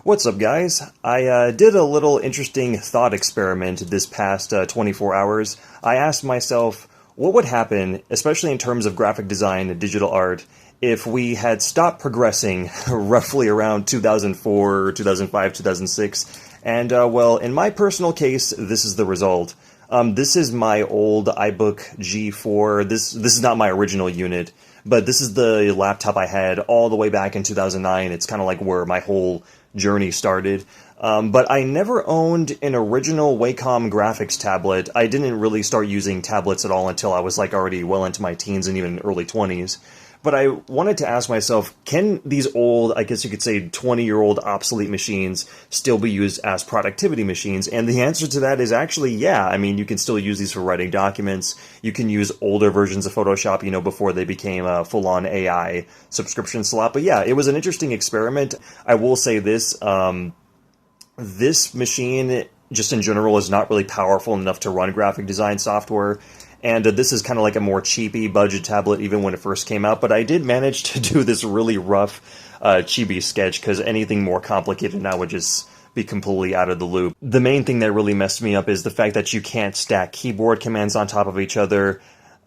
What's up, guys? I did a little interesting thought experiment this past 24 hours. I asked myself, what would happen, especially in terms of graphic design and digital art, if we had stopped progressing roughly around 2004, 2005, 2006? And, well, in my personal case, this is the result. This is my old iBook G4. This is not my original unit, but this is the laptop I had all the way back in 2009. It's kind of like where my whole journey started. But I never owned an original Wacom graphics tablet. I didn't really start using tablets at all until I was like already well into my teens and even early 20s. But I wanted to ask myself, can these old, I guess you could say 20-year-old obsolete machines still be used as productivity machines? And the answer to that is actually, yeah. I mean, you can still use these for writing documents. You can use older versions of Photoshop, before they became a full-on AI subscription slot. But yeah, it was an interesting experiment. I will say this, this machine, just in general, is not really powerful enough to run graphic design software. And this is kind of like a more cheapy budget tablet even when it first came out. But I did manage to do this really rough chibi sketch because anything more complicated now would just be completely out of the loop. The main thing that really messed me up is the fact that you can't stack keyboard commands on top of each other.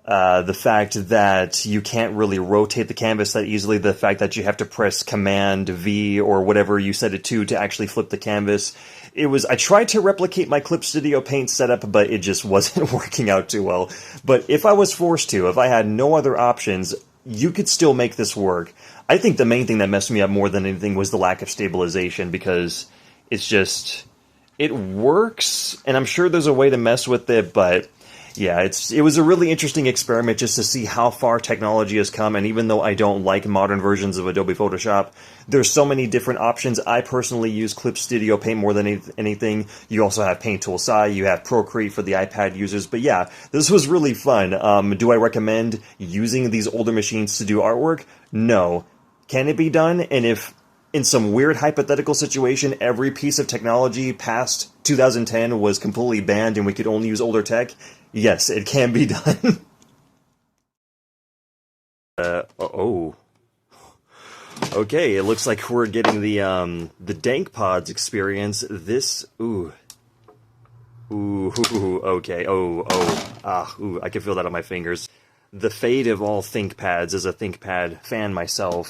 The fact that you can't really rotate the canvas that easily, the fact that you have to press Command V or whatever you set it to actually flip the canvas. I tried to replicate my Clip Studio Paint setup, but it just wasn't working out too well. But if I was forced to, if I had no other options, you could still make this work. I think the main thing that messed me up more than anything was the lack of stabilization, because it works, and I'm sure there's a way to mess with it, but yeah, it was a really interesting experiment just to see how far technology has come, and even though I don't like modern versions of Adobe Photoshop, there's so many different options. I personally use Clip Studio Paint more than anything. You also have Paint Tool SAI, you have Procreate for the iPad users, but yeah, this was really fun. Do I recommend using these older machines to do artwork? No. Can it be done? And if in some weird hypothetical situation, every piece of technology past 2010 was completely banned and we could only use older tech, yes, it can be done. Oh. Okay, it looks like we're getting the Dank Pods experience. Ooh, okay, ooh, I can feel that on my fingers. The fate of all ThinkPads as a ThinkPad fan myself.